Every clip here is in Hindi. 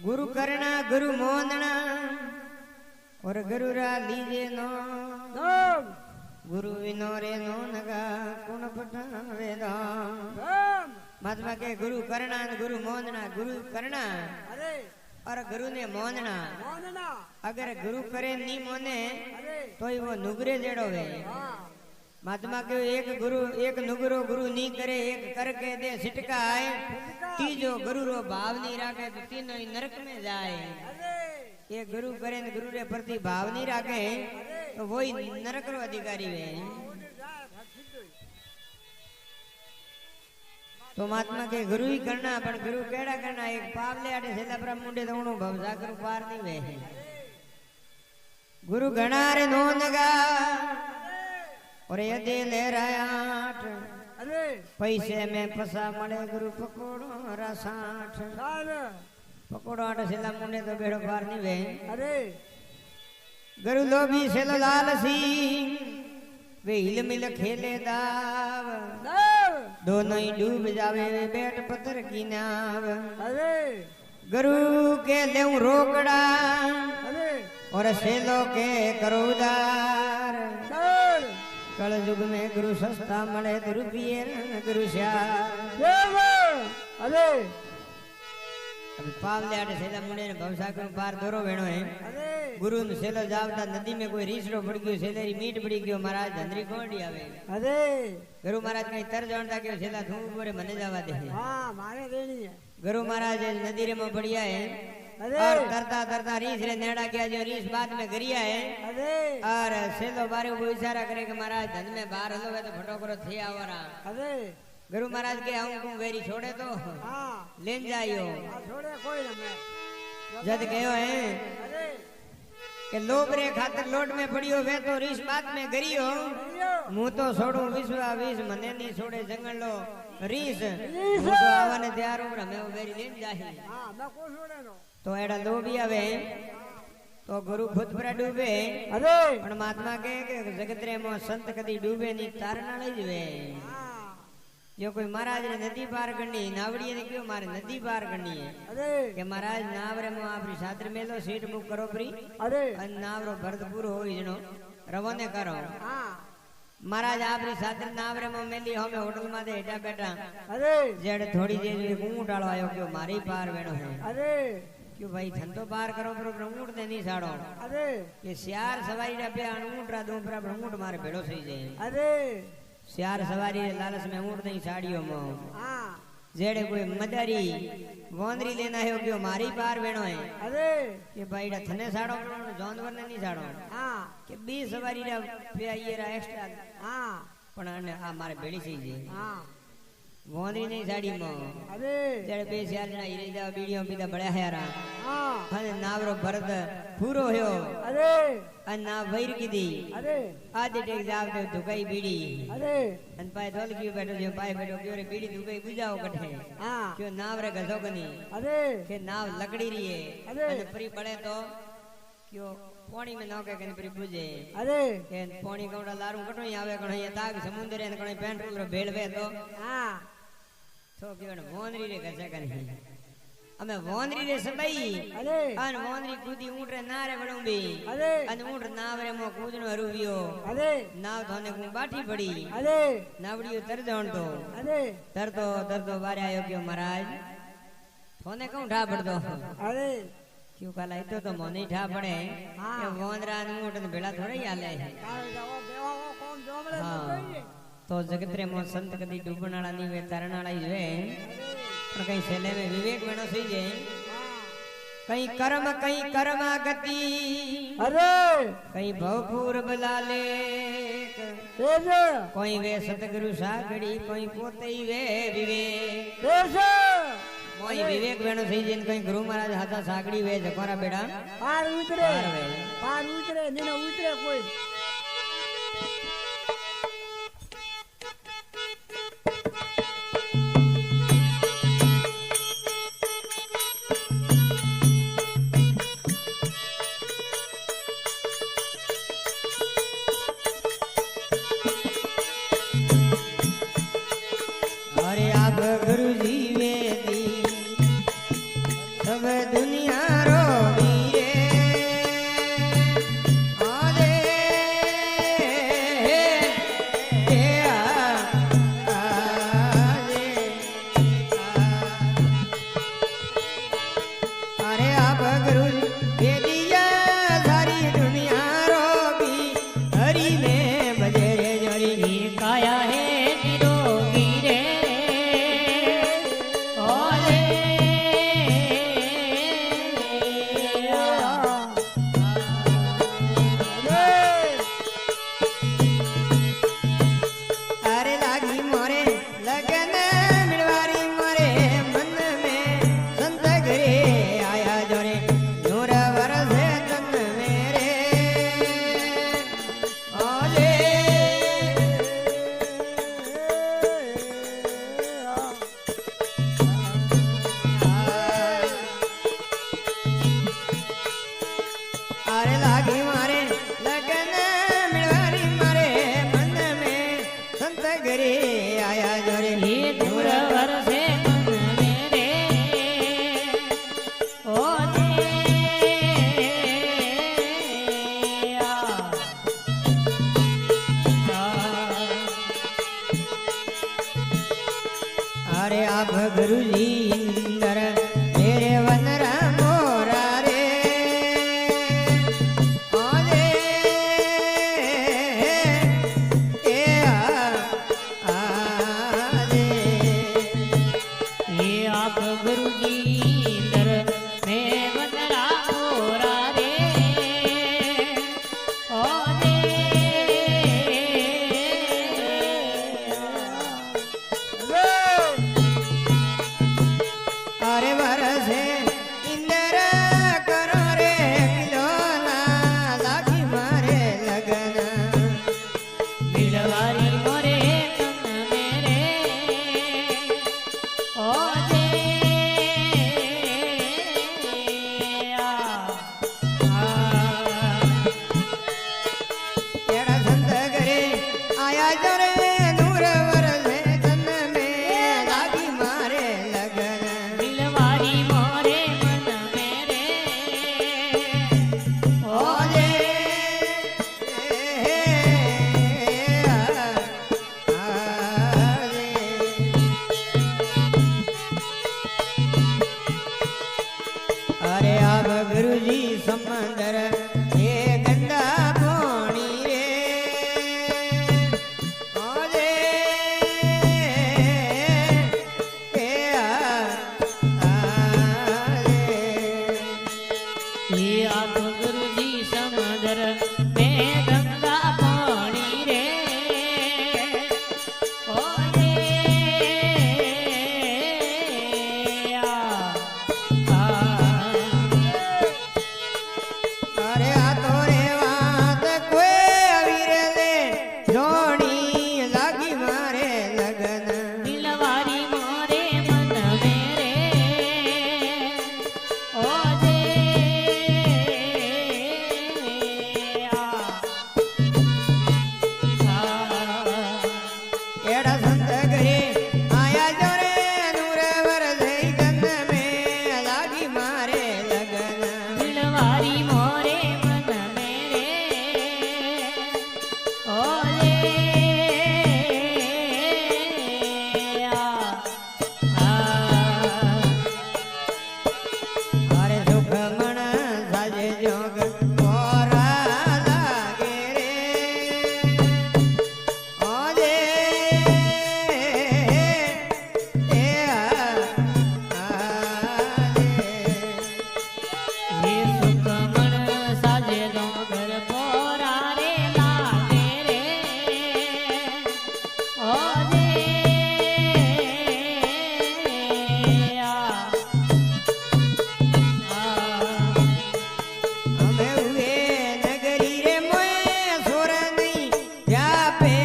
गुरु करना गुरु मोहना और गुरु रा लीजे नो गुरु विनो रे नो नगा कुण पठावे राम महात्मा के गुरु करना गुरु मोहना गुरु करना और गुरु ने मोहना अगर गुरु करे नी मोने तो वो नुगरे जेड़ो वे महात्मा के एक नुगरो गुरु नी करे एक करके दे सिटका आए तीजो गुरु रो भाव नहीं राखे तो तीनों ही नरक में जाए। ये गुरु करे न गुरु रे प्रति भाव नहीं राखे तो वही नरक रो अधिकारी वे। तो महात्मा के गुरु ही करना पर गुरु केड़ा करना एक पावले आटे सेला पर मुंडे तो उनो भवसा करू पार नहीं वे। गुरु घना रे नो नगा और ये दे ले रायाट पैसे में फसा मले गुरु पकोड़ो रसाठ पकोड़ो आटे सेला मुंडे तो बेड़ो पार नहीं वे। गुरु लोभी सेलो लालसी वे हिल मिल खेले दाव दोनों ही डूब जावे वे बैठ पत्थर की नाव। गुरु के ले रोकड़ा और सेलो के करो उदार कल युग में गुरु सस्ता मले तो रुपये गुरु अभी पावले आटे सेला मुंडे ने भवसागर पार दोरो वेणो है। गुरु ने सेलो जावता नदी में कोई रीसड़ो पड़ गयो सेलेरी मीट पड़ी गयो महाराज धंधरी कोंडी आवे गुरु महाराज कहीं तर जानता के सेला थू ऊपर मने जावा दे। हां मारे देनी है गुरु महाराज नदी रे में बढ़िया है और तरता तरता रीस रे नेड़ा किया जो रीस बाद में गरिया है और सेलो बारे को इशारा करे कि महाराज धन में बाहर हलो तो फटोकरो थी आवरा। गुरु महाराज के आऊं को वेरी छोड़े तो लेन जाइयो छोड़े कोई ना जद गयो है के लोभ रे खातिर लोट में पड़ियो वे तो रीस बात में गरियो मुंह तो छोड़ू विश्वा विष मने नहीं छोड़े जंगल लो रीस मुंह तो आवाने तैयार हूं मैं वेरी लेन जाही। हां मैं को छोड़े नो तो एड़ा लोभी आवे तो गुरु खुद पर डूबे पण महात्मा के जगत रे मो संत कदी डूबे नी तारणा लई जवे। जो कोई महाराज ने नदी पार करनी नावड़ी ने क्यों मारे नदी पार करनी है के महाराज नावरे में आपरी छात्र में लो सीट बुक करो प्री अन नावरो भरतपुर हो जनो रवाने करो। महाराज आपरी छात्र नावरे में मेली हमें होटल में दे हेटा बैठा जेड़ थोड़ी देर ऊंट आलो आयो क्यों मारी पार वेणो है क्यों भाई धंधो पार करो पर ऊंट ने नहीं साड़ो ये सियार सवारी रा पे ऊंट रा दो पर ऊंट मारे भेड़ो सही जाए सियार सवारी लालच में ऊंट नहीं साड़ियो मो जेड़े कोई मदारी वोंदरी लेना है क्यों मारी पार वेणो है ये भाईड़ा थने साड़ो जानवर ने नहीं साड़ो के 20 सवारी रा पे ये रा एक्स्ट्रा पण आ मारे बेड़ी सही जे वोंदरी नहीं साड़ी मो जेड़े बे सियार जना हिरे जा बीड़ियों पीता बड़या हेरा हने नावरो भरत पूरो होयो अन्ना वैर की दी आदि टेक जाव दे दुकाई बीड़ी अन पाए ढोल की बैठो जो पाए बैठो क्यों रे बीड़ी दुकाई बुझाओ कठे क्यों नाव रे गजो कनी के नाव लकड़ी रही है अन परी पड़े तो क्यों पानी में नौके कने परी बुझे के पानी कोड़ा लारू कटो ही आवे कणे ताग समुद्र रे कणे पेट्रोल रो भेड़वे तो क्यों वोंदरी रे गजा कनी अमे वोंदरी रे सबई अन वोंदरी कूदी ऊंट रे नारे बडुंबी अन ऊंट नाव रे मो कूदनो हरुवियो नाव थोने को बाठी पड़ी नावड़ियो तर जाण तो तरतो बारे आयो क्यों महाराज थोने कौन ठा पड़दो क्यों काला इतो तो मोने ठा पड़े के वोंदरा ऊंट ने भेड़ा थोड़े ही आले तो जगत रे मो संत कदी डूबनाला नी वे तरनाला ही वे पर कहीं सेले में विवेक वेणो सही जे कहीं कर्म गति कहीं भवपूर बलाले कोई वे सतगुरु सागड़ी कोई पोते ही वे विवेक कोई विवेक वेणो सही जे कहीं गुरु महाराज हाथा सागड़ी वे जकोरा बेड़ा पार उतरे नीनो उतरे कोई गुरु जी वे दी सब दुनिया गुरुजी इंदर मेरे वनरा मोरा रे ओले ए आ रे ये आप गुरुजी इंदर मैं वनरा मोरा रे ओले अरे बरसे इंदर करो रे खिलौना लागी मारे लगन मिलवारी मोरे तन मेरे ओले तेरा संत करे आया जरे नूर वरसे तन में लागी मारे लगन मिलवारी मोरे मन मेरे ओले अरे अब गुरुजी समंदर ये गंगा पानी रे ओले ये आप गुरुजी समंदर में गंगा पानी रे ओले अरे आ तोरे वात कोई अवीर ले जोड़ी लागी मारे लगन मिलवारी मोरे मन मेरे ओले एड़ा संत करे आया जोरे नूर वरसे तन में लागी मारे लगन मिलवारी मोरे मन मेरे ओले अरे सुख मन साजे जोग मोरा लागे रे ओले ए ये सुख मन साजे डोंगर पोरा रे लागे रे ओले हमें हुए नगरी रे मोए सोर नहीं व्यापे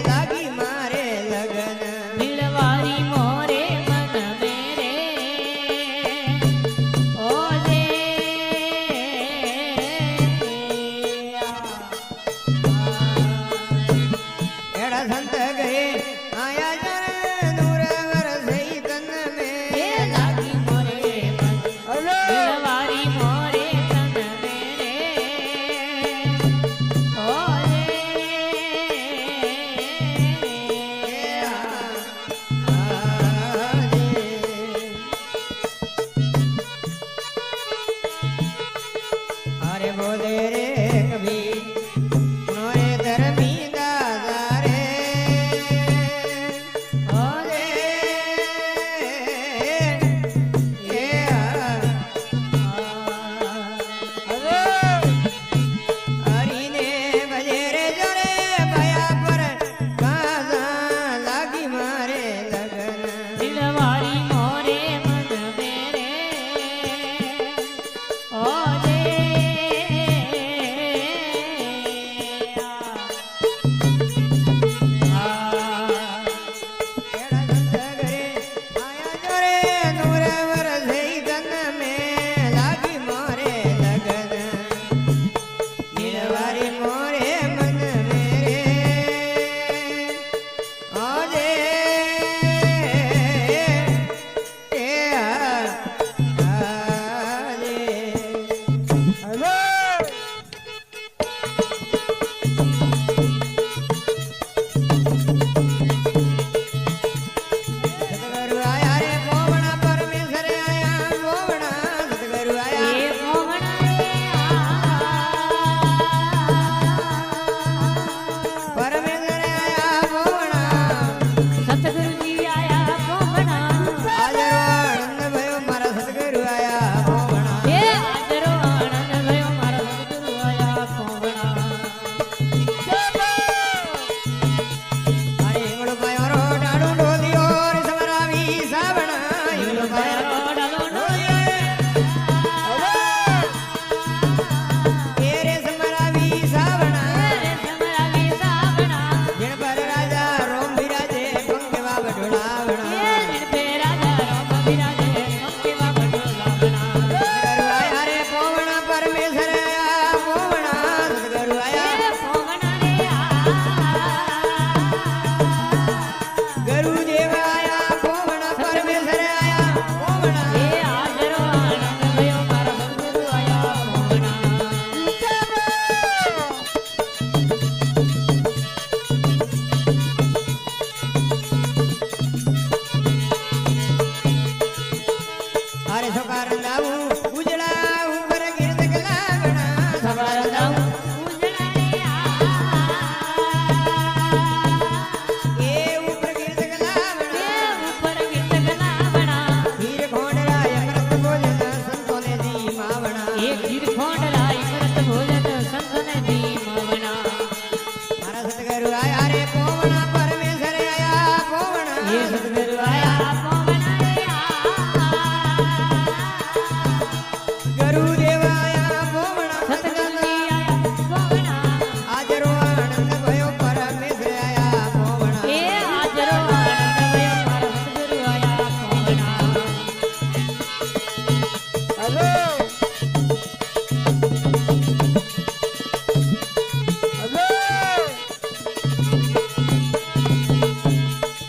लागी मारे लगन मिलवारी मोरे मन मेरे ओले एड़ा संत गए आया जर नूर वरसे तन ये में लागी मोरे मन हेलो मिलवारी मोरे तन मेरे ओले अरे बोले रे कभी मोरे धर्मी दादा रे ओले हरी ने बजे रे जोरे भया पर काजा लागी मारे लगन दिलवारी मोरे मन मेरे ओले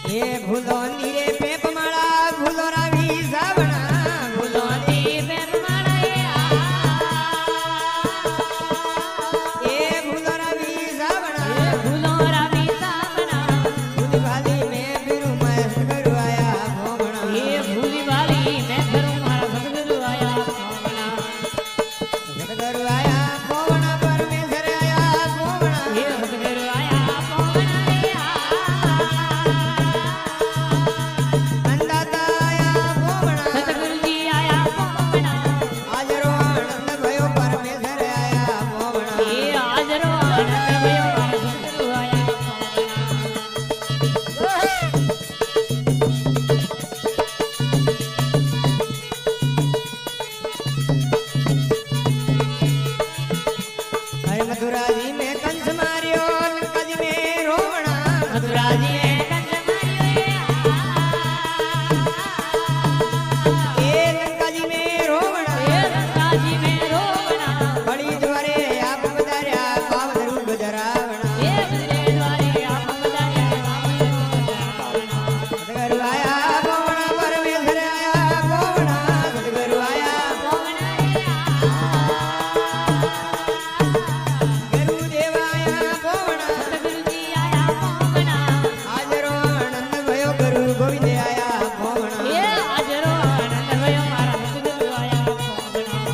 એ ભૂલો નીરે પેપ માળા ભૂલો રાવી સાવણા ભૂલો ભૂલોની પેરમાળા એ ભૂલો રાવી સાવણા ભૂલો રાવી સાવણા ભૂલી ભાલી મેં બીરું મસ્ત કરવાયા ભોમણા એ ભૂલી વાલી મેં કરું મારા સદગુરુ આયા ભોમણા સદગુરુ આયા ભોમણા પરમેશ્વર આયા ભોમણા એ સદગુરુ આયા ભોમણા રે અંદાતા આયા ભોમણા સદગુરુજી આયા ભોમણા હાજરો આનંદ ભયો પરમેશ્વર આયા ભોમણા એ હાજરો આનંદ ભયો મારા સદગુરુ આયા ભોમણા હરે મથુરા જી મેં કંસ માર્યો લંકા જી મેં રોવણા મથુરાજી એ કંસ માર્યો એ લંકા જી મેં રોવણા એ લંકાજી મેં રોવણા બળી દ્વારે આપ પધાર્યા પાવ ધરું ગજરાવણા એ બદલે દ્વારે આપ બધાયા વામન સદગુરુ આયા ભોમણા પરમેશ્વર આયા ભોમણા સદગુરુ આયા ગુરુદેવ આયા ભોમણા સદગુરુજી આયા ભોમણા હાજરો આનંદ ભયો ગુરુ ગોવિંદ આયા ભોમણા એ હાજરો આનંદ ભયો મારા સદગુરુ આયા ભોમણા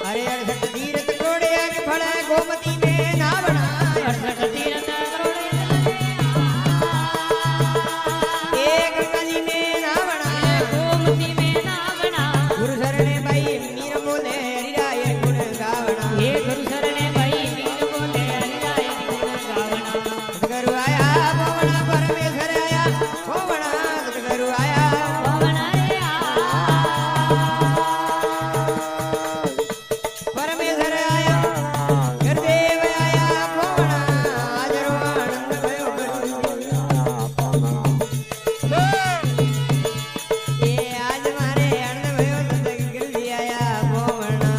अरे अड़सठ तीरथ कोड़े के फड़ा गोमती में नावना અડસઠ તીરથ કરોડે एक कली में नावना ગોમતી મેં નાવણા गुरु शरणे भाई मीर बोले हरिराय गुण गावना એ ગુરુ શરણે ભાઈ મીર બોલે હરિરાય ગુણ ગાવણા सतगुरु आया भोमणा परमेश्वर आया भोमणा सतगुरु आया ભોમણા રે परमेश्वर आया गुरुदेव आया भोमणा हाजरो आनंद भयो ए आज मारे आनंद भयो सतगुरु आया भोमणा